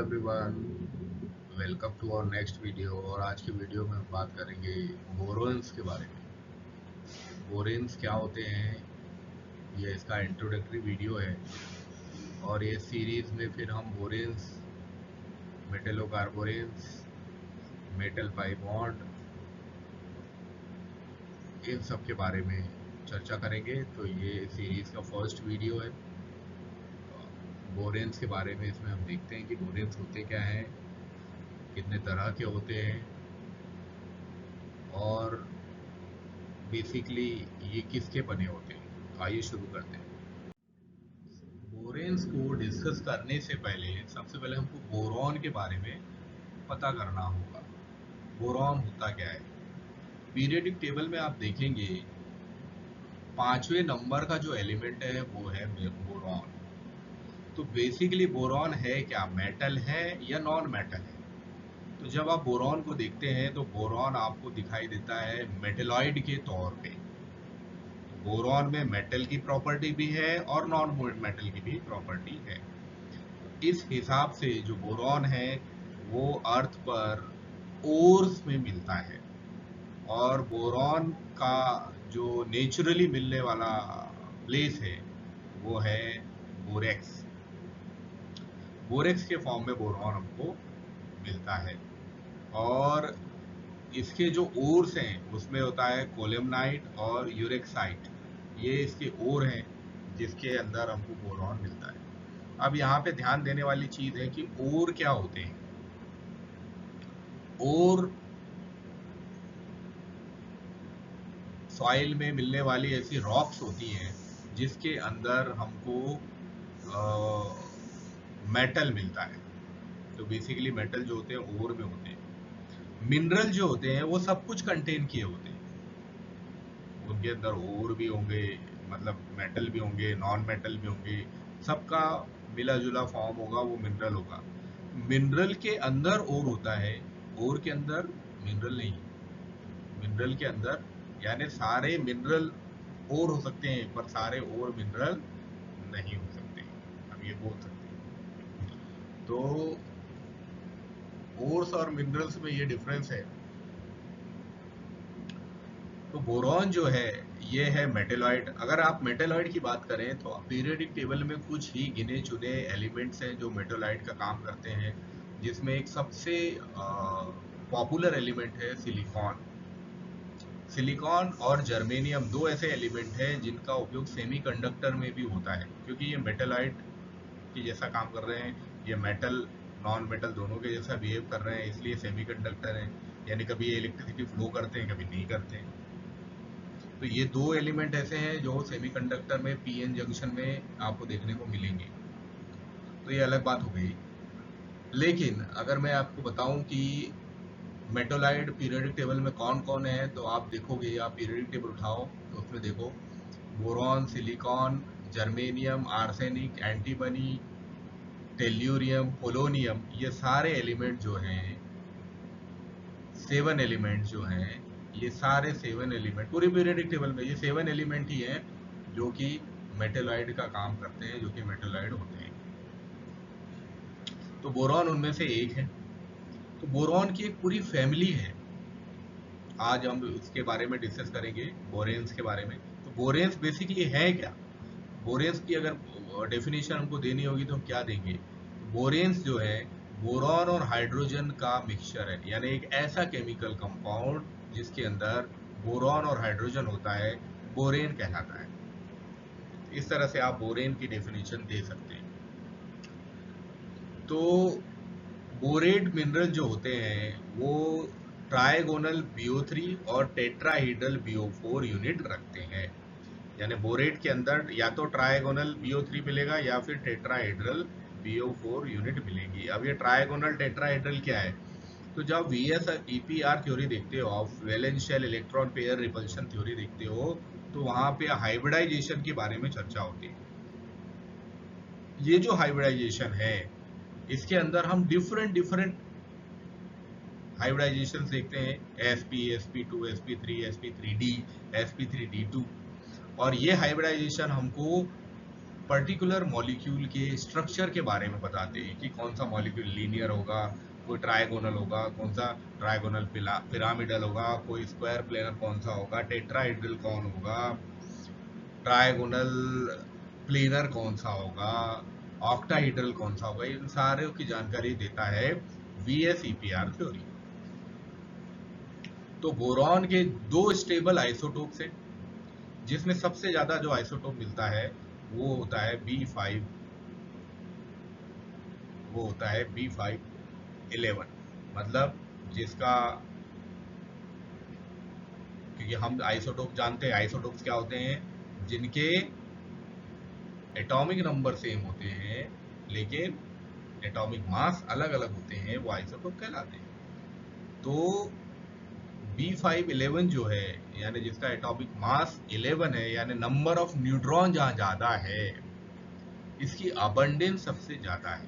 Everyone, welcome to our next video. और आज की वीडियो में हम बात करेंगे बोरोन्स के बारे में। बोरेन्स क्या होते हैं, ये इसका इंट्रोडक्टरी वीडियो है। और ये सीरीज में फिर हम बोरेन्स, मेटलोकार्बोरेन्स, मेटल पाई बॉन्ड, इन सब के बारे में चर्चा करेंगे। तो ये सीरीज का फर्स्ट वीडियो है। बोरेन्स के बारे में इसमें हम देखते हैं कि बोरेन्स होते क्या हैं, कितने तरह के होते हैं, और बेसिकली ये किसके बने होते हैं। तो आइए शुरू करते हैं। बोरेन्स को डिस्कस करने से पहले सबसे पहले हमको बोरॉन के बारे में पता करना होगा। बोरॉन होता क्या है? पीरियोडिक टेबल में आप देखेंगे 5वें नंबर का जो एलिमेंट है वो है बोरॉन। तो बेसिकली बोरॉन है क्या, मेटल है या नॉन मेटल है? तो जब आप बोरॉन को देखते हैं तो बोरॉन आपको दिखाई देता है मेटेलॉइड के तौर पे। बोरॉन में मेटल की प्रॉपर्टी भी है और नॉन मेटल की भी प्रॉपर्टी है। इस हिसाब से जो बोरॉन है वो अर्थ पर ओर्स में मिलता है। और बोरॉन का जो नेचुरली मिलने वाला प्लेस है वो है बोरेक्स। बोरेक्स के फॉर्म में बोरॉन हमको मिलता है। और इसके जो ओर्स हैं उसमें होता है कोलेमनाइट और यूरेक्साइट। ये इसके ओर हैं जिसके अंदर हमको बोरॉन मिलता है। अब यहाँ पे ध्यान देने वाली चीज है कि ओर क्या होते हैं। ओर सॉइल में मिलने वाली ऐसी रॉक्स होती हैं जिसके अंदर हमको मेटल मिलता है। तो बेसिकली मेटल जो होते हैं ओर में होते हैं। मिनरल जो होते हैं वो सब कुछ कंटेन किए होते हैं। उनके अंदर ओर भी होंगे, मतलब मेटल भी होंगे, नॉन मेटल भी होंगे, सबका मिला जुला फॉर्म होगा, वो मिनरल होगा। मिनरल के अंदर ओर होता है, ओर के अंदर मिनरल नहीं। मिनरल के अंदर यानी सारे मिनरल ओर हो सकते हैं पर सारे ओर मिनरल नहीं हो सकते, हम ये बोल सकते हैं। तो ओर्स और मिनरल्स में ये डिफरेंस है। तो बोरॉन जो है ये है मेटेलॉइड। अगर आप मेटेलॉइड की बात करें तो पीरियोडिक टेबल में कुछ ही गिने चुने एलिमेंट्स हैं जो मेटेलॉइड का काम करते हैं, जिसमें एक सबसे पॉपुलर एलिमेंट है सिलिकॉन। सिलिकॉन और जर्मेनियम दो ऐसे एलिमेंट हैं जिनका उपयोग सेमीकंडक्टर में भी होता है, क्योंकि ये मेटेलॉइड के जैसा काम कर रहे हैं। ये मेटल नॉन मेटल दोनों के जैसा बिहेव कर रहे हैं, इसलिए सेमीकंडक्टर हैं। यानी कभी ये इलेक्ट्रिसिटी फ्लो करते हैं, कभी नहीं करते हैं। तो ये दो एलिमेंट ऐसे हैं जो सेमीकंडक्टर में पीएन जंक्शन में आपको देखने को मिलेंगे। तो ये अलग बात हो गई। लेकिन अगर मैं आपको बताऊं कि मेटोलाइट पीरियोडिक टेबल में कौन कौन है, तो आप देखोगे, आप पीरियोडिक टेबल उठाओ तो उसमें देखो boron, silicon, germanium, arsenic, antimony, tellurium, polonium, ये सारे एलिमेंट जो हैं, 7 एलिमेंट जो हैं, ये सारे 7 एलिमेंट पूरे पीरियोडिक टेबल में ये 7 एलिमेंट ही हैं जो कि मेटेलॉइड का काम करते हैं, जो कि मेटेलॉइड होते हैं। तो बोरॉन उनमें से एक है। तो बोरॉन की एक पूरी फैमिली है। आज हम इसके बारे में डिस्कस करेंगे, बोरेन्स के बारे में। तो बोरेन्स बेसिकली है क्या? बोरेन्स की अगर डेफिनेशन हमको देनी होगी तो हम क्या देंगे? बोरेन्स जो है बोरॉन और हाइड्रोजन का मिक्सचर है, यानी एक ऐसा केमिकल कंपाउंड जिसके अंदर बोरॉन और हाइड्रोजन होता है, बोरेन कहलाता है। इस तरह से आप बोरेन की डेफिनेशन दे सकते हैं। तो बोरेट मिनरल जो होते हैं वो ट्राइगोनल BO3 और टेट्राहीड्रल BO4 यूनिट रखते हैं। यानी बोरेट के अंदर या तो ट्राइगोनल BO3 मिलेगा या फिर टेट्राहेड्रल BO4 यूनिट मिलेंगी। अब ये ट्राइगोनल टेट्राहेड्रल क्या है? तो जब VS EPR थ्योरी देखते हो, आप valence shell electron pair repulsion theory देखते हो, तो वहां पे हाइब्रिडाइजेशन के बारे में चर्चा होती है। ये जो हाइब्रिडाइजेशन है इसके अंदर हम डिफरेंट डिफरेंट हाइब्रिडाइजेशन देखते हैं, sp, sp2, sp3, sp3d, sp3d2। और ये हाइब्रिडाइजेशन हमको पर्टिकुलर मॉलिक्यूल के स्ट्रक्चर के बारे में बताते हैं कि कौन सा मॉलिक्यूल लीनियर होगा, कोई ट्राइगोनल होगा, कौन सा ट्राइगोनल पिरामिडल होगा, कोई स्क्वायर प्लेनर कौन सा होगा, टेट्राहेड्रल कौन होगा, ट्राइगोनल प्लेनर कौन सा होगा, ऑक्टाहेड्रल कौन सा होगा, इन सारे की जानकारी देता है VSEPR थ्योरी। तो बोरॉन के दो स्टेबल आइसोटोप्स हैं, जिसमें सबसे ज्यादा जो आइसोटोप मिलता है वो होता है B5, वो होता है B511, मतलब जिसका, क्योंकि हम आइसोटोप जानते हैं, आइसोटोप्स क्या होते हैं, जिनके एटॉमिक नंबर सेम होते हैं लेकिन एटॉमिक मास अलग अलग होते हैं, वो आइसोटोप कहलाते हैं। तो B511 जो है, यानी जिसका एटॉमिक मास 11 है, यानी नंबर ऑफ न्यूट्रॉन जहां ज्यादा है, इसकी अबंडेंस सबसे ज्यादा है।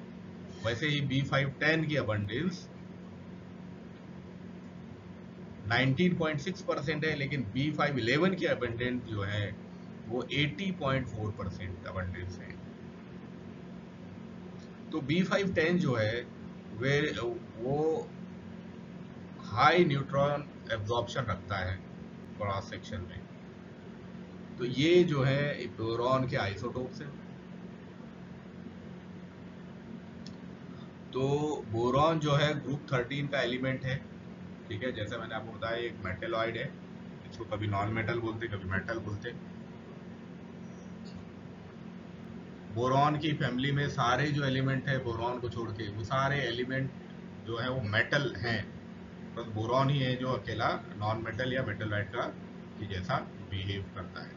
वैसे ही B510 की अबंडेंस 19.6% है, लेकिन B511 की अबंडेंस जो है वो 80.4% अबंडेंस है। तो B510 जो है वे वो हाई न्यूट्रॉन एब्जॉर्प्शन रखता है क्रॉस सेक्शन में। तो ये जो है बोरॉन के आइसोटोप्स हैं। तो बोरॉन जो है ग्रुप 13 का एलिमेंट है, ठीक है। जैसे मैंने आपको बताया एक मेटेलॉइड है, इसको कभी नॉन मेटल बोलते, कभी मेटल बोलते। बोरॉन की फैमिली में सारे जो एलिमेंट है बोरॉन को छोड़ के, वो सारे एलिमेंट जो है वो मेटल हैं, बस बोरॉन ही है जो अकेला नॉन मेटल या मेटलॉइड का की जैसा बिहेव करता है।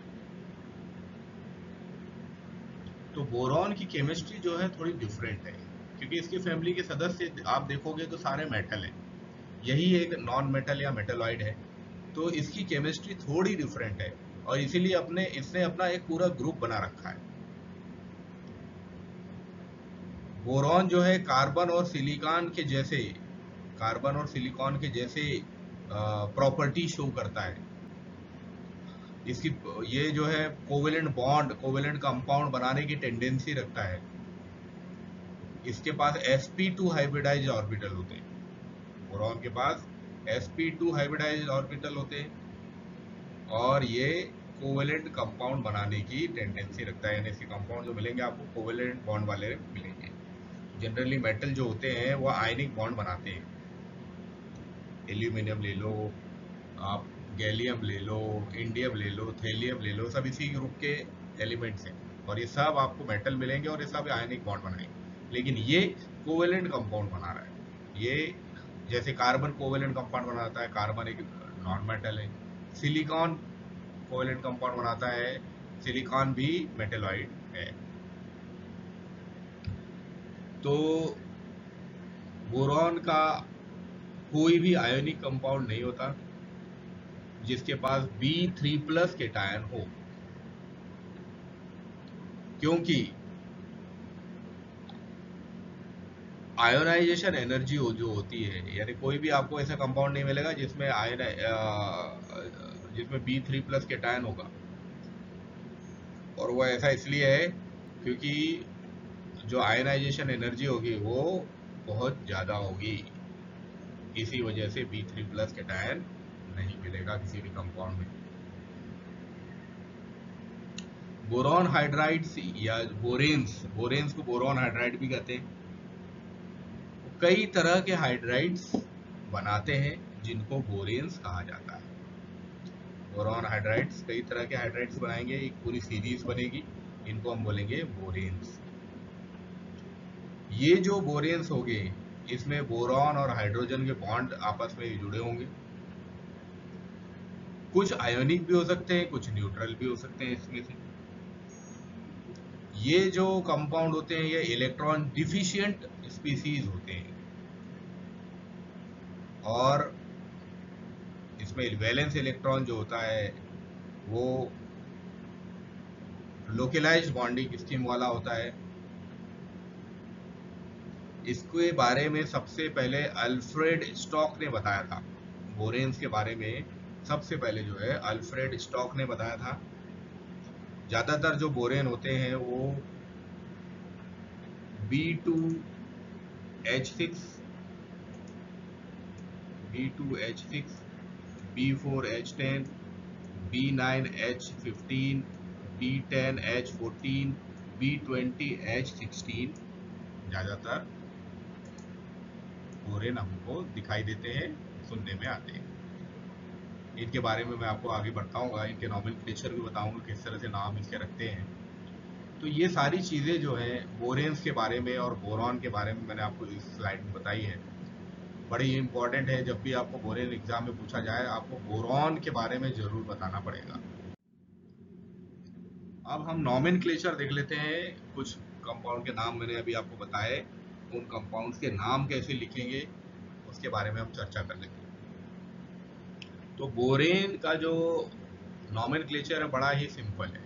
तो बोरॉन की केमिस्ट्री जो है थोड़ी डिफरेंट है, क्योंकि इसकी फैमिली के सदस्य आप देखोगे तो सारे मेटल हैं, यही एक नॉन मेटल या मेटलॉइड है। तो इसकी केमिस्ट्री थोड़ी डिफरेंट है और इसीलिए इसने अपना एक पूरा ग्रुप बना रखा है। बोरॉन जो है कार्बन और सिलिकॉन के जैसे प्रॉपर्टी शो करता है। इसकी ये जो है कोवेलेंट कंपाउंड बनाने की टेंडेंसी रखता है। इसके पास sp2 हाइब्रिडाइज्ड ऑर्बिटल होते हैं, बोरॉन के पास sp2 हाइब्रिडाइज्ड ऑर्बिटल होते हैं और ये कोवेलेंट कंपाउंड बनाने की टेंडेंसी रखता है, यानी इसके कंपाउंड जो मिलेंगे आपको कोवेलेंट बॉन्ड वाले मिलेंगे। जनरली मेटल जो होते हैं वो आयनिक बॉन्ड बनाते हैं, एल्यूमिनियम ले लो आप, गैलियम ले लो, इंडियम ले लो, थेलियम ले लो, सब इसी ग्रुप के एलिमेंट्स हैं और ये सब आपको मेटल मिलेंगे और ये सब आयनिक बॉन्ड बनाएंगे। लेकिन ये कोवेलेंट कंपाउंड बना रहा है। ये जैसे कार्बन कोवेलेंट कंपाउंड बनाता है, कार्बन एक नॉन मेटल है। सिलिकॉन कोवेलेंट कंपाउंड बनाता है, सिलिकॉन भी मेटेलॉइड है। तो बोरॉन का कोई भी आयोनिक कंपाउंड नहीं होता जिसके पास B3+ केटायन हो, क्योंकि आयोनाइजेशन एनर्जी जो होती है, यानी कोई भी आपको ऐसा कंपाउंड नहीं मिलेगा जिसमें B3+ केटायन होगा। और वो ऐसा इसलिए है क्योंकि जो आयोनाइजेशन एनर्जी होगी वो बहुत ज़्यादा होगी, इसी वजह से B3+ केटायन नहीं मिलेगा किसी भी कंपाउंड में। बोरॉन हाइड्राइड्स या बोरेन्स को बोरॉन हाइड्राइड भी कहते हैं। कई तरह के हाइड्राइड्स बनाते हैं जिनको बोरेन्स कहा जाता है। बोरॉन हाइड्राइड्स कई तरह के हाइड्राइड्स बनाएंगे, एक पूरी सीरीज बनेगी, इनको हम बोलेंगे बोरेन्स। ये जो बोरेन्स होंगे इसमें बोरॉन और हाइड्रोजन के बॉन्ड आपस में जुड़े होंगे। कुछ आयोनिक भी हो सकते हैं, कुछ न्यूट्रल भी हो सकते हैं। इसमें से ये जो कंपाउंड होते हैं ये इलेक्ट्रॉन डिफिशिएंट स्पीसीज होते हैं और इसमें वैलेंस इलेक्ट्रॉन जो होता है वो लोकलाइज्ड बॉन्डिंग स्कीम वाला होता है। इसके बारे में सबसे पहले अल्फ्रेड स्टॉक ने बताया था। बोरेन्स के बारे में सबसे पहले जो है अल्फ्रेड स्टॉक ने बताया था। ज़्यादातर जो बोरेन होते हैं वो B2H6, B2H6, B4H10, B9H15, B10H14, B20H16 ज़्यादातर बोरेन हमको दिखाई देते हैं, सुनने में आते हैं। इनके बारे में मैं आपको आगे बताऊंगा, इनके नॉमेनक्लेचर भी बताऊंगा किस तरह से नाम इसके रखते हैं। तो ये सारी चीज़ें जो हैं बोरेन्स के बारे में और बोरॉन के बारे में मैंने आपको इस स्लाइड में बताई है। बड़ी इंपॉर्टेंट है, जब भी आपको बोरेन एग्जाम में पूछा जाए आपको बोरॉन के बारे में जरूर बताना पड़ेगा। अब हम नॉमेनक्लेचर देख लेते हैं। कुछ कंपाउंड के नाम मैंने अभी आपको बताए, उन कंपाउंड्स के नाम कैसे लिखेंगे उसके बारे में हम चर्चा कर लेंगे। तो बोरेन का जो नॉमेनक्लेचर है बड़ा ही सिंपल है।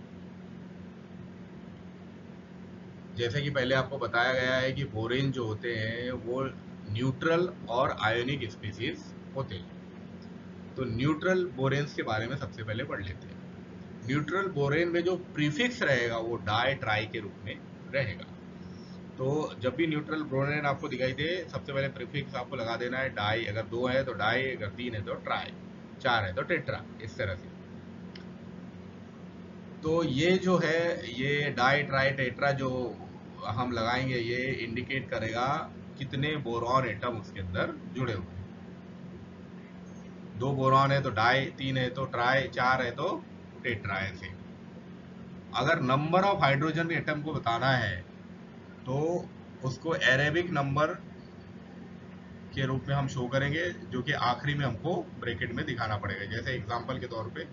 जैसे कि पहले आपको बताया गया है कि बोरेन जो होते हैं वो न्यूट्रल और आयोनिक स्पीसीज होते हैं। तो न्यूट्रल बोरेन्स के बारे में सबसे पहले पढ़ लेते हैं। न्यूट्रल बोरेन में जो प्रीफिक्स रहेगा वो डाई ट्राई के रूप में रहेगा। तो जब भी न्यूट्रल बोरेन आपको दिखाई दे सबसे पहले प्रीफिक्स आपको लगा देना है डाई। अगर 2 है तो डाई, अगर 3 है तो ट्राई, 4 है तो टेट्रा, इस तरह से। तो ये जो है ये डाई ट्राई टेट्रा जो हम लगाएंगे ये इंडिकेट करेगा कितने बोरॉन एटम उसके अंदर जुड़े हुए हैं। 2 बोरॉन है तो डाई, 3 है तो ट्राई, 4 है तो टेट्रा। ऐसे अगर नंबर ऑफ हाइड्रोजन एटम को बताना है तो उसको अरेबिक नंबर के रूप में हम शो करेंगे, जो कि आखिरी में हमको ब्रैकेट में दिखाना पड़ेगा। जैसे एग्जांपल के तौर पे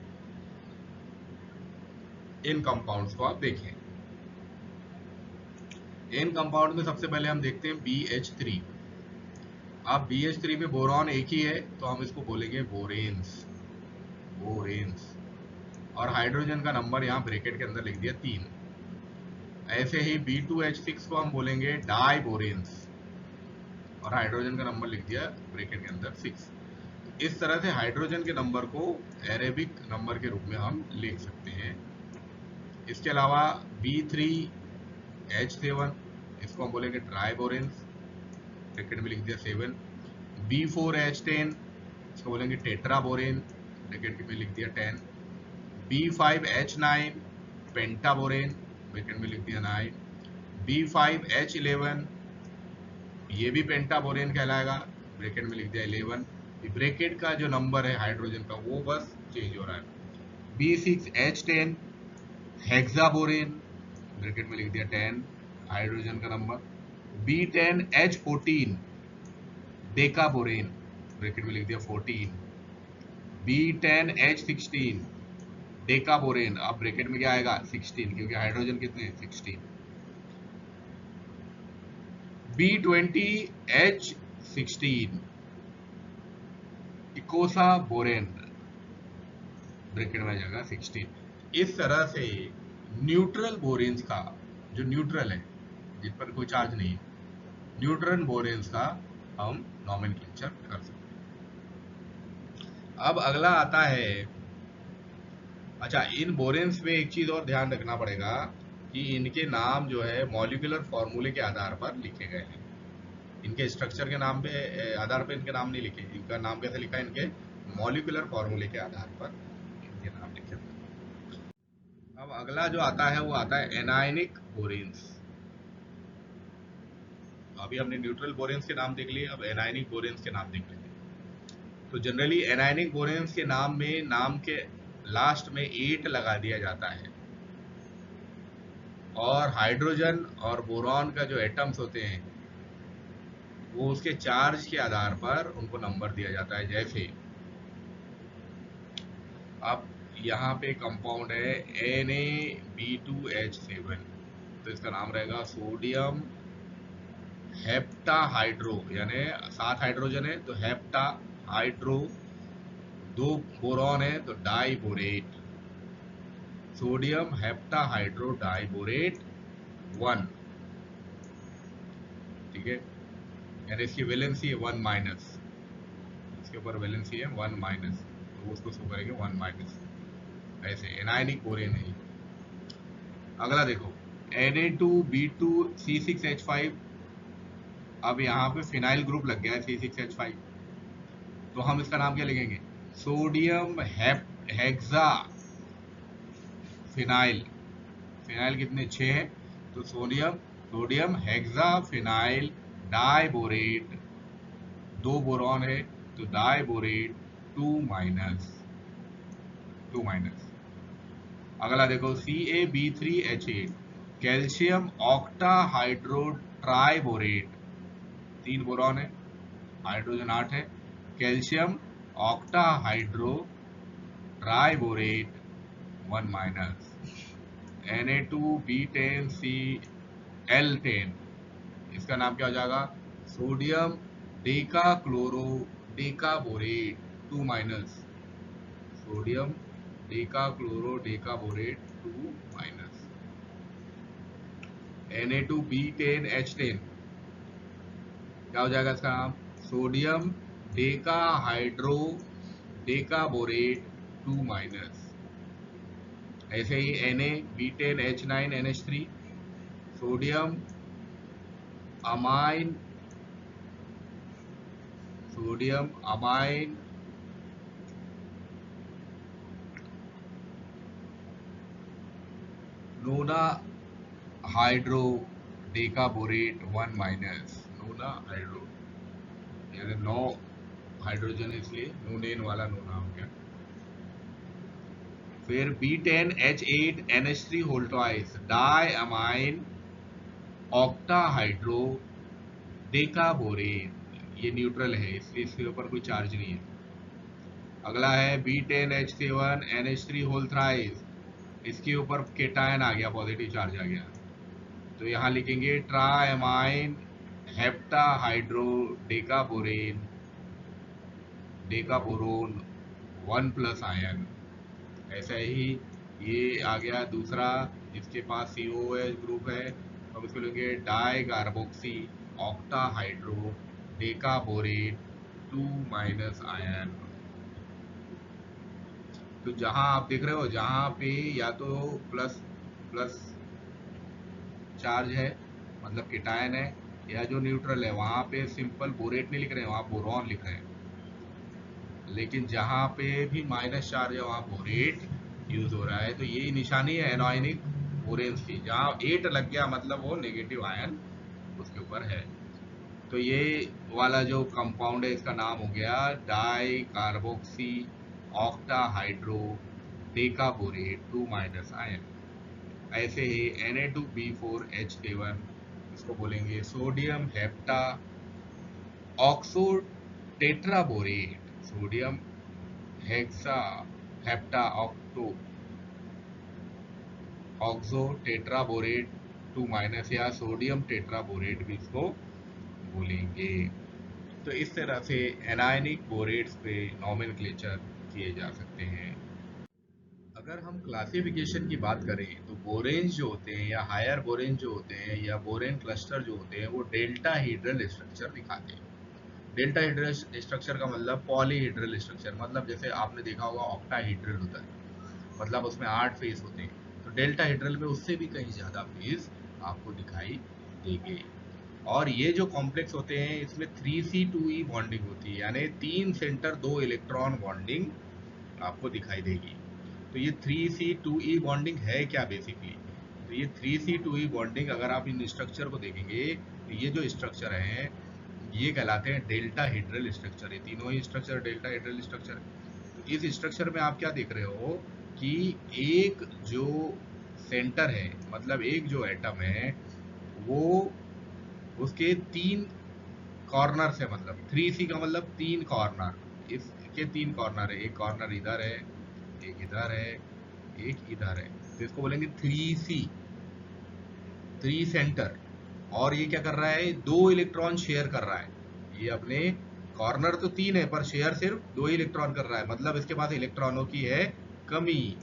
इन कंपाउंड्स को आप देखें। इन कंपाउंड में सबसे पहले हम देखते हैं BH3। अब BH3 में बोरॉन एक ही है तो हम इसको बोलेंगे बोरेन्स, बोरेन्स। और हाइड्रोजन का नंबर यहाँ ब्रैकेट के अंदर लिख दिया 3। ऐसे ही B2H6 को हम बोलेंगे डाई बोरेन्स और हाइड्रोजन का नंबर लिख दिया ब्रैकेट के अंदर 6। इस तरह से हाइड्रोजन के नंबर को अरेबिक नंबर के रूप में हम लिख सकते हैं। इसके अलावा B3H7 इसको हम बोलेंगे ट्राई बोरेन्स, ब्रैकेट में लिख दिया 7। B4H10 इसको बोलेंगे टेट्रा बोरेन, ब्रैकेट में लिख दिया 10। B5H9 पेंटा बोरेन, ब्रैकेट में लिख दिया 9। B5H11 ये भी पेंटा बोरेन कहलाएगा, ब्रैकेट में लिख दिया 11। ब्रैकेट का जो नंबर है हाइड्रोजन का वो बस चेंज हो रहा है। B6H10 हेक्सा बोरेन, ब्रैकेट में लिख दिया 10 हाइड्रोजन का number. B10H14 Deka borane, bracket में लिख दिया 14। B10H16 डेका बोरेन, अब ब्रैकेट में क्या आएगा 16, क्योंकि हाइड्रोजन कितने हैं 16। B20H16 इकोसा बोरेन, ब्रैकेट में आ जाएगा 16। इस तरह से न्यूट्रल बोरेन्स का जो न्यूट्रल है जिस पर कोई चार्ज नहीं है, न्यूट्रल बोरेन्स का हम नॉमेनक्लेचर कर सकते हैं। अब अगला आता है, अच्छा इन बोरेन्स में एक चीज और ध्यान रखना पड़ेगा कि इनके नाम जो है मॉलिक्यूलर फॉर्मूले के आधार पर लिखे गए हैं। इनके स्ट्रक्चर के नाम पे आधार पर इनके नाम नहीं लिखे। इनका नाम कैसे लिखा है, इनके मॉलिक्यूलर फॉर्मूले के आधार पर इनके नाम लिखे। अब अगला जो आता है वो आता है एनायनिक बोरेन्स। अभी हमने न्यूट्रल बोरेन्स के नाम देख लिए, अब एनायनिक बोरेन्स के नाम देख लेते हैं। तो जनरली एनायनिक बोरेन्स के नाम में नाम के लास्ट में 8 लगा दिया जाता है, और हाइड्रोजन और बोरॉन का जो एटम्स होते हैं वो उसके चार्ज के आधार पर उनको नंबर दिया जाता है। जैसे अब यहाँ पे कंपाउंड है Na B2H7, तो इसका नाम रहेगा सोडियम हेप्टाहाइड्रो, यानी 7 हाइड्रोजन है तो हेप्टा हाइड्रो, 2 बोरॉन है तो di borate, sodium heptahydro di borate 1। ठीक है, यानी इसकी वैलेंसी है 1 माइनस, इसके ऊपर वैलेंसी है 1 माइनस, तो उसको शो करेंगे 1 माइनस। ऐसे एनायनिक बोरेन है। अगला देखो Na2B2C6H5। अब यहाँ पे फिनाइल ग्रुप लग गया है C6H5, तो हम इसका नाम क्या लिखेंगे? Sodium hexa phenyl. फिनाइल कितने? 6 है, तो sodium hexa phenyl diborate, 2 boron है तो डाइबोरेट 2 माइनस। अगला देखो CaB3H8, calcium octa hydro triborate, 3 boron है, हाइड्रोजन 8 है, calcium octa hydro triborate 1 minus. Na2B10Cl10, इसका नाम क्या हो जाएगा? Sodium deca chloro decaborate 2 minus, sodium deca chloro decaborate 2 minus. Na2B10H10, क्या हो जाएगा इसका नाम? Sodium deca hydro decaborate 2 minus. ऐसे ही Na B10H9NH3, सोडियम अमाइन नोना हाइड्रो डेकाबोरेट 1 माइनस। नोना हाइड्रो यानी 9 हाइड्रोजन, इसलिए नोनेन वाला नोना हो गया। फिर B10H8NH3 whole twice, di amine octa hydro decaborate, ये न्यूट्रल है इसलिए इसके ऊपर कोई चार्ज नहीं है। अगला है B10H7NH3 होल थ्राइस, इसके ऊपर केटायन आ गया, पॉजिटिव चार्ज आ गया, तो यहाँ लिखेंगे ट्राइमाइन हेप्टा हाइड्रो डेकाबोरोन 1 प्लस आयन। ऐसा ही ये आ गया दूसरा, जिसके पास COOH ग्रुप है, हम इसको लेंगे di carboxy octa hydro decaborate 2 minus ion. तो जहां आप देख रहे हो, जहां पे या तो प्लस प्लस चार्ज है मतलब केटायन है, या जो न्यूट्रल है वहां पे सिंपल बोरेट नहीं लिख रहे हैं, वहां बोरॉन लिख रहे हैं। लेकिन जहां पे भी माइनस चार्ज है वहां बोरेट यूज हो रहा है, तो ये निशानी है एनॉयनिक बोरेन्स की। जहां 8 लग गया मतलब वो नेगेटिव आयन उसके ऊपर है। तो ये वाला जो कंपाउंड है इसका नाम हो गया di carboxy octa hydro decaborate 2 minus ion. ऐसे ही Na2B4H7, इसको बोलेंगे sodium hepta oxo tetraborate, sodium hexa hepta oxo tetraborate 2 minus, या सोडियम टेट्राबोरेट भी इसको बोलेंगे। तो इस तरह से एनायनिक बोरेट्स पे नॉमेनक्लेचर किए जा सकते हैं। अगर हम क्लासिफिकेशन की बात करें तो बोरेन्स जो होते हैं या हायर बोरेन जो होते हैं या बोरेन क्लस्टर जो होते हैं वो डेल्टाहीड्रल स्ट्रक्चर दिखाते हैं। डेल्टाहीड्रल स्ट्रक्चर का मतलब पॉलीहीड्रल स्ट्रक्चर, मतलब जैसे आपने देखा होगा ऑक्टाहीड्रल होता है, मतलब उसमें 8 फेस होते हैं, तो डेल्टाहीड्रल में उससे भी कहीं ज़्यादा फेस आपको दिखाई देंगे। और ये जो कॉम्प्लेक्स होते हैं इसमें 3C2E बॉन्डिंग होती है, यानी 3 सेंटर 2 इलेक्ट्रॉन बॉन्डिंग आपको दिखाई देगी। तो ये 3C2E बॉन्डिंग है क्या बेसिकली? तो ये 3C2E बॉन्डिंग अगर आप इन स्ट्रक्चर को देखेंगे तो ये जो स्ट्रक्चर है ये कहलाते हैं डेल्टाहीड्रल स्ट्रक्चर। ये तीनों ही स्ट्रक्चर डेल्टाहीड्रल स्ट्रक्चर है। तो इस स्ट्रक्चर में आप क्या देख रहे हो कि एक जो सेंटर है, मतलब एक जो एटम है वो उसके 3 कॉर्नर से, मतलब 3C का मतलब 3 कॉर्नर, इसके 3 कॉर्नर है, एक कॉर्नर इधर है, एक इधर है, एक इधर है, तो इसको बोलेंगे 3C, 3 सेंटर। और ये क्या कर रहा है? 2 इलेक्ट्रॉन शेयर कर रहा है। ये अपने कॉर्नर तो 3 है पर शेयर सिर्फ 2 इलेक्ट्रॉन कर रहा है, मतलब इसके पास इलेक्ट्रॉनों की है कमी।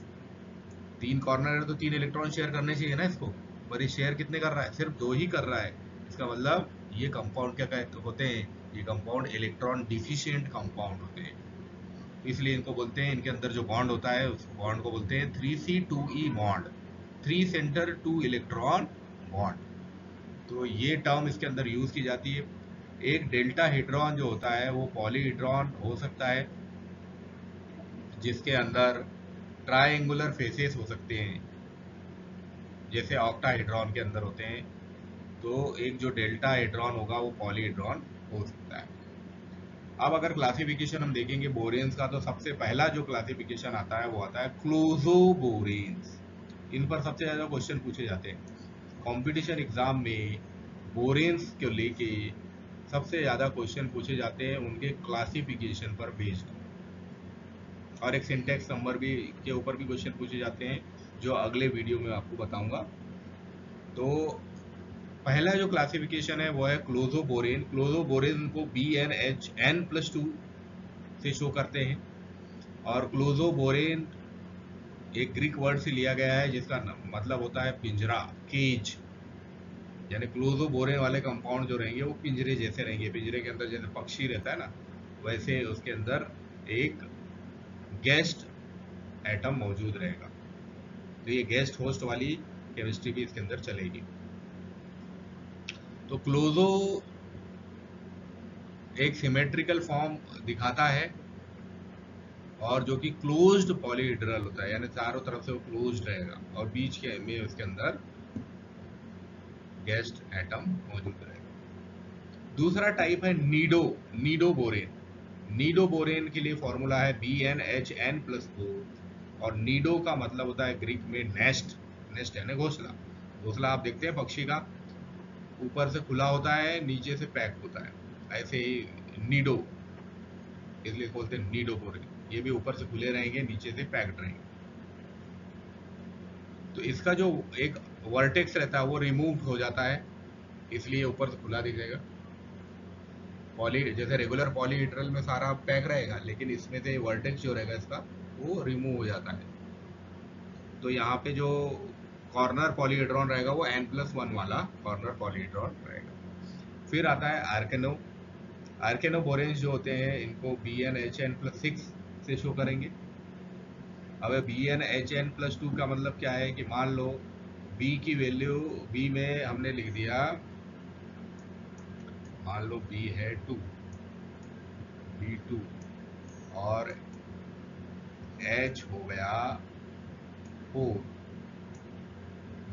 3 कॉर्नर है तो 3 इलेक्ट्रॉन शेयर करने चाहिए ना इसको, पर ये शेयर कितने कर रहा है? सिर्फ 2 ही कर रहा है। इसका मतलब ये कंपाउंड क्या कहते होते हैं? ये कंपाउंड इलेक्ट्रॉन डिफिशिएंट कंपाउंड होते हैं, इसलिए इनको बोलते हैं, इनके अंदर जो बॉन्ड होता है उस बॉन्ड को बोलते हैं 3C2E bond, 3 centre 2 electron bond. तो ये टर्म इसके अंदर यूज की जाती है। एक डेल्टाहेड्रॉन जो होता है वो पॉलीहेड्रॉन हो सकता है जिसके अंदर ट्रायंगुलर फेसेस हो सकते हैं, जैसे ऑक्टाहेड्रॉन के अंदर होते हैं। तो एक जो डेल्टाहेड्रॉन होगा वो पॉलीहेड्रॉन हो सकता है। अब अगर क्लासिफिकेशन हम देखेंगे बोरेन्स का, तो सबसे पहला जो क्लासिफिकेशन आता है वो आता है क्लोजोबोरेन्स। इन पर सबसे ज्यादा क्वेश्चन पूछे जाते हैं कंपटीशन एग्जाम में। बोरेन्स को लेके सबसे ज्यादा क्वेश्चन पूछे जाते हैं उनके क्लासिफिकेशन पर बेस्ड, और एक सिंटेक्स नंबर भी के ऊपर भी क्वेश्चन पूछे जाते हैं जो अगले वीडियो में आपको बताऊंगा। तो पहला जो क्लासिफिकेशन है वो है क्लोजोबोरेन। क्लोजोबोरेन को BnHn+2 से शो करते हैं, और क्लोजोबोरेन एक ग्रीक वर्ड से लिया गया है जिसका मतलब होता है पिंजरा, केज। यानी क्लोजोबोरेन वाले कंपाउंड जो रहेंगे वो पिंजरे जैसे रहेंगे। पिंजरे के अंदर जैसे पक्षी रहता है ना, वैसे उसके अंदर एक गेस्ट एटम मौजूद रहेगा। तो ये गेस्ट होस्ट वाली केमिस्ट्री भी इसके अंदर चलेगी। तो क्लोजो एक सिमेट्रिकल फॉर्म दिखाता है, और जो कि क्लोज्ड पॉलीहेड्रल होता है, यानी चारों तरफ से वो क्लोज्ड रहेगा, और बीच के में उसके अंदर गेस्ट एटम मौजूद रहेगा। दूसरा टाइप है नीडोबोरेन। नीडोबोरेन के लिए फॉर्मूला है BnHn+4, और नीडो का मतलब होता है ग्रीक में नेस्ट। नेस्ट यानी घोंसला। घोंसला आप देखते हैं पक्षी का, ऊपर से खुला होता है, नीचे से पैक होता है, ऐसे ही नीडो, इसलिए बोलते हैं नीडोबोरेन। ये भी ऊपर से खुले रहेंगे, नीचे से पैक्ड रहेंगे। तो इसका जो एक वर्टेक्स रहता है वो रिमूव हो जाता है, इसलिए ऊपर से खुला दिखेगा। पॉली जैसे रेगुलर पॉलीहेड्रल में सारा पैक रहेगा, लेकिन इसमें से वर्टेक्स जो रहेगा इसका वो रिमूव हो जाता है। तो यहाँ पे जो कॉर्नर पॉलीहेड्रॉन रहेगा वो N+1 वाला कॉर्नर पॉलीहेड्रॉन रहेगा। फिर आता है आर्केनो। आर्केनोबोरेन्स जो होते हैं इनको BnHn+6 से शो करेंगे। अब BnHn+2 का मतलब क्या है कि मान लो B की वैल्यू, B में हमने लिख दिया, मान लो B है 2, B2, और H हो गया 4,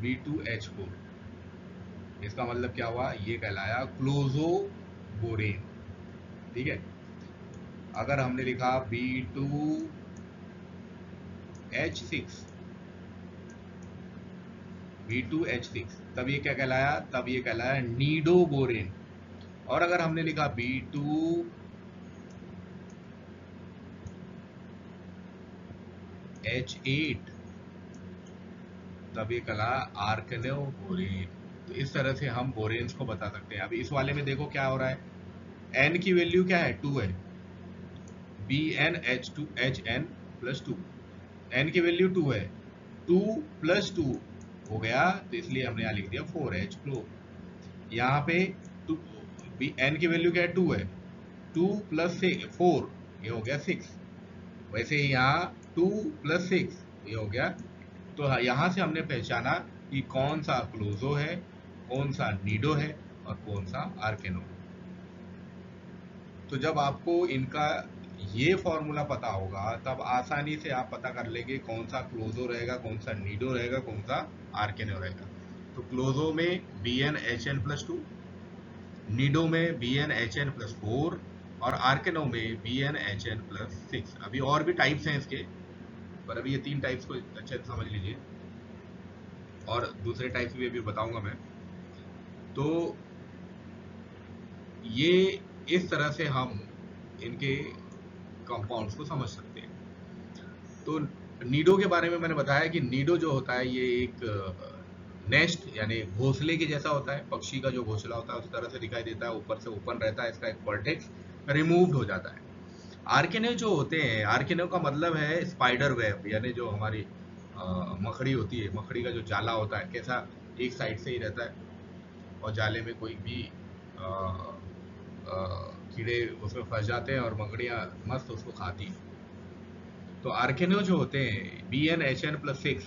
B2H4। इसका मतलब क्या हुआ, ये कहलाया क्लोजोबोरेन। ठीक है। अगर हमने लिखा B2H6, तब ये क्या कहलाया, तब ये कहलाया नीडोबोरेन। और अगर हमने लिखा B2H8, तब ये कहलाया आर्केनोबोरेन। तो इस तरह से हम बोरेन्स को बता सकते हैं। अभी इस वाले में देखो क्या हो रहा है, N की वैल्यू क्या है, 2 है, BnH2Hn+2, N की वैल्यू 2 है, 2+2 हो गया, तो इसलिए हमने यहाँ लिख दिया 4H क्लो। यहाँ पे N की वैल्यू क्या है, 2 है, 2+4 ये हो गया 6। वैसे ही यहाँ 2+6 ये हो गया। तो यहाँ से हमने पहचाना कि कौन सा क्लोजो है, कौन सा नीडो है, और कौन सा आर्केनो। तो जब आपको इनका ये फॉर्मूला पता होगा तब आसानी से आप पता कर लेंगे कौन सा क्लोजो रहेगा, कौन सा नीडो रहेगा, कौन सा आर्केनो रहेगा। तो क्लोजो में BnHn+2, नीडो में BnHn+4, और आर्केनो में BnHn+6। अभी और भी टाइप्स हैं इसके, पर अभी ये 3 टाइप्स को अच्छे से समझ लीजिए, और दूसरे टाइप्स भी अभी बताऊंगा मैं। तो ये इस तरह से हम इनके कंपाउंड्स को समझ सकते हैं। तो नीडो के बारे में मैंने बताया कि नीडो जो होता है ये एक नेस्ट यानी घोंसले के जैसा होता है। पक्षी का जो घोंसला होता है उस तरह से दिखाई देता है, ऊपर से ओपन रहता है, इसका एक वर्टेक्स रिमूव्ड हो जाता है। आर्केनो जो होते हैं, आर्केनो का मतलब है स्पाइडर वेब, यानी जो हमारी मकड़ी होती है, मकड़ी का जो जाला होता है कैसा एक साइड से ही रहता है, और जाले में कोई भी कीड़े उसमें फंस जाते हैं और मकड़ियाँ मस्त उसको खाती हैं। तो आर्केनो जो होते हैं BnHn+6,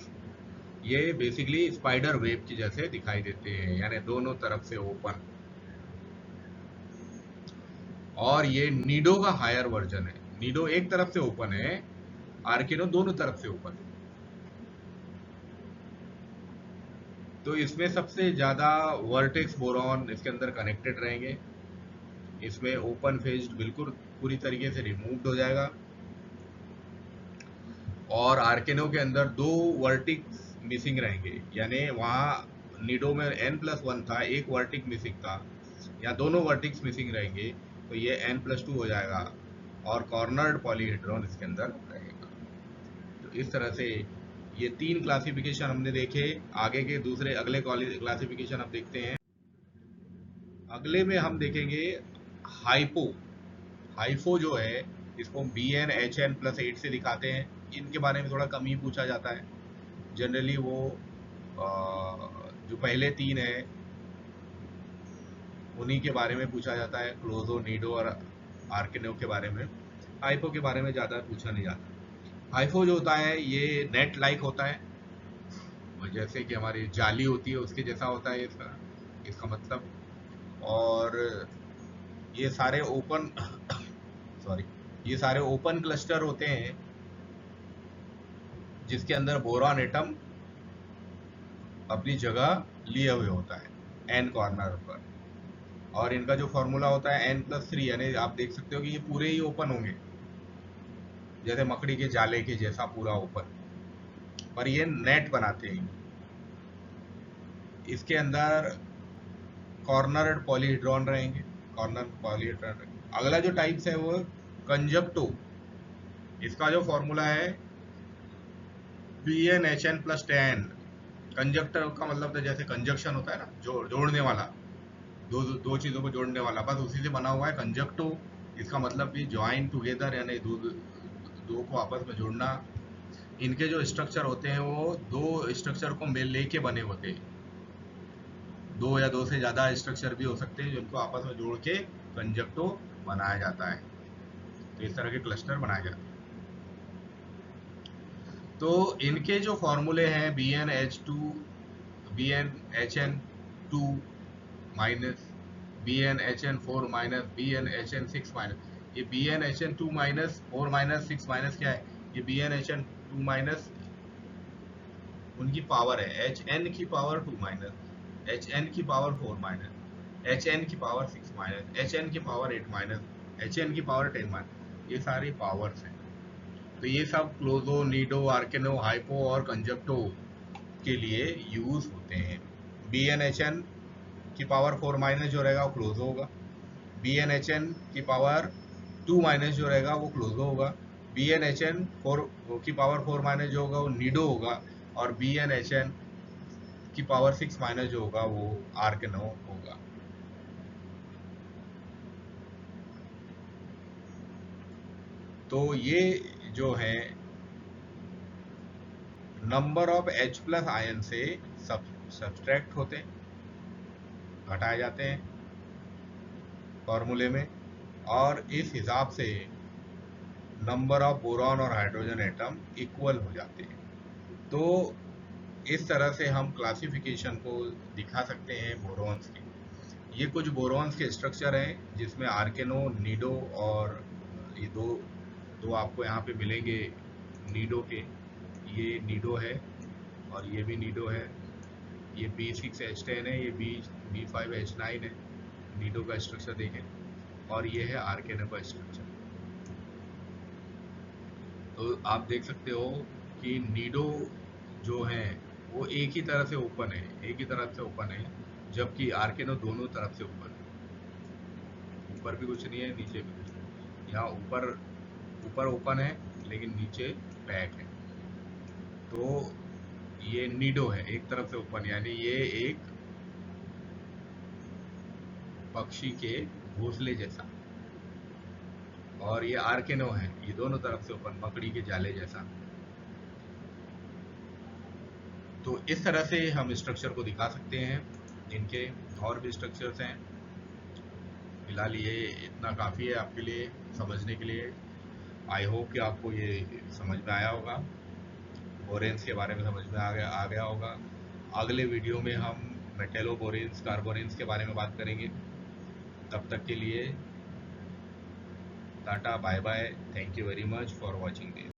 ये बेसिकली स्पाइडर वेब के जैसे दिखाई देते हैं, यानी दोनों तरफ से ओपन। और ये नीडो का हायर वर्जन है। नीडो एक तरफ से ओपन है, आर्केनो दोनों तरफ से ओपन है। तो इसमें सबसे ज्यादा वर्टेक्स बोरॉन इसके अंदर कनेक्टेड रहेंगे। इसमें ओपन फेज्ड बिल्कुल पूरी तरीके से रिमूव्ड हो जाएगा। और आर्केनो के अंदर दो वर्टिक्स मिसिंग रहेंगे, यानी वहाँ नीडो में n+1 था, एक वर्टिक मिसिंग था, या दोनों वर्टिक्स मिसिंग रहेंगे, तो ये n+2 हो जाएगा और कॉर्नर्ड पॉलीहेड्रॉन इसके अंदर रहेगा। तो इस तरह से ये 3 क्लासिफिकेशन हमने देखे। आगे के दूसरे अगले क्लासिफिकेशन अब देखते हैं। अगले में हम देखेंगे हाइपो। हाइफो जो है, इसको BnHn+8 से दिखाते हैं। इनके बारे में थोड़ा कम ही पूछा जाता है। जनरली वो जो पहले 3 है उन्हीं के बारे में पूछा जाता है, क्लोजो, नीडो और आर्केनो के बारे में। हाइफो के बारे में ज़्यादा पूछा नहीं जाता। हाइफो जो होता है ये नेट लाइक होता है, जैसे कि हमारी जाली होती है उसके जैसा होता है इसका मतलब। और ये सारे ओपन सॉरी ये सारे ओपन क्लस्टर होते हैं जिसके अंदर बोरॉन एटम अपनी जगह लिए हुए होता है n कॉर्नर पर। और इनका जो फॉर्मूला होता है n+3, यानी आप देख सकते हो कि ये पूरे ही ओपन होंगे, जैसे मकड़ी के जाले के जैसा पूरा ओपन, पर ये नेट बनाते हैं। इसके अंदर कॉर्नर्ड पॉलीहेड्रॉन रहेंगे, कॉर्नर पॉलीहेड्रॉन। अगला जो टाइप्स है वो कंजक्टो। इसका जो फॉर्मूला है BnHn+10। कंजक्टर का मतलब तो जैसे कंजक्शन होता है ना, जोड़ने वाला, दो दो चीजों को जोड़ने वाला, बस उसी से बना हुआ है कंजक्टो। इसका मतलब भी ज्वाइन टुगेदर, यानी दो को आपस में जोड़ना। इनके जो स्ट्रक्चर होते हैं वो दो स्ट्रक्चर को मेल लेके बने होते हैं। दो या दो से ज्यादा स्ट्रक्चर भी हो सकते हैं जिनको आपस में जोड़ के कंजक्टो बनाया जाता है। तो इस तरह के क्लस्टर बनाए जाते हैं। तो इनके जो फॉर्मूले हैं BnHn2 minus, BnHn4 minus, BnHn6 minus. ये BnHn2 माइनस 4 माइनस 6 माइनस क्या है? ये BnHn2 माइनस उनकी पावर है, Hn की पावर 2 माइनस, Hn की पावर 4 माइनस, Hn की पावर 6 माइनस, Hn की पावर 8 माइनस, Hn की पावर 10 माइनस। ये सारी पावर्स हैं। तो ये सब क्लोजो, नीडो, आर्केनो, हाइपो और कंजक्टो के लिए यूज होते हैं। BnHn की पावर 4 माइनस जो रहेगा वो क्लोजो होगा। BnHn की पावर 2 माइनस जो रहेगा वो क्लोजो होगा। BnHn 4 की पावर 4 माइनस जो होगा वो नीडो होगा। और BnHn की पावर 6 माइनस जो होगा वो आर्केनो होगा। तो ये जो है नंबर ऑफ H+ आयन से सब्सट्रैक्ट होते हैं, घटाए जाते हैं फॉर्मूले में, और इस हिसाब से नंबर ऑफ बोरॉन और हाइड्रोजन एटम इक्वल हो जाते हैं। तो इस तरह से हम क्लासिफिकेशन को दिखा सकते हैं बोरॉन्स की। ये कुछ बोरॉन्स के स्ट्रक्चर हैं जिसमें आर्केनो, नीडो और ये दो आपको यहाँ पे मिलेंगे नीडो के। ये नीडो है और ये भी नीडो है। ये B6H10 है, ये B5H9 है। नीडो का स्ट्रक्चर देखें, और ये है आर्केनो का स्ट्रक्चर। तो आप देख सकते हो कि नीडो जो है वो एक ही तरफ से ओपन है, एक ही तरफ से ओपन है, जबकि आर्केनो दोनों तरफ से ओपन है। ऊपर भी कुछ नहीं है, नीचे भी कुछ नहीं। यहाँ ऊपर ऊपर ओपन है लेकिन नीचे पैक है। तो ये नीडो है, एक तरफ से ओपन, यानी ये एक पक्षी के घोंसले जैसा। और ये आर्केनो है, ये दोनों तरफ से ओपन, मकड़ी के जाले जैसा। तो इस तरह से हम स्ट्रक्चर को दिखा सकते हैं। इनके और भी स्ट्रक्चर्स हैं। फिलहाल ये इतना काफ़ी है आपके लिए समझने के लिए। आई होप कि आपको ये समझ में आया होगा। बोरेन्स के बारे में समझ में आ गया होगा। अगले वीडियो में हम मेटेलोबोरेन्स कार्बोरेन्स के बारे में बात करेंगे। तब तक के लिए tata bye bye, thank you very much for watching this.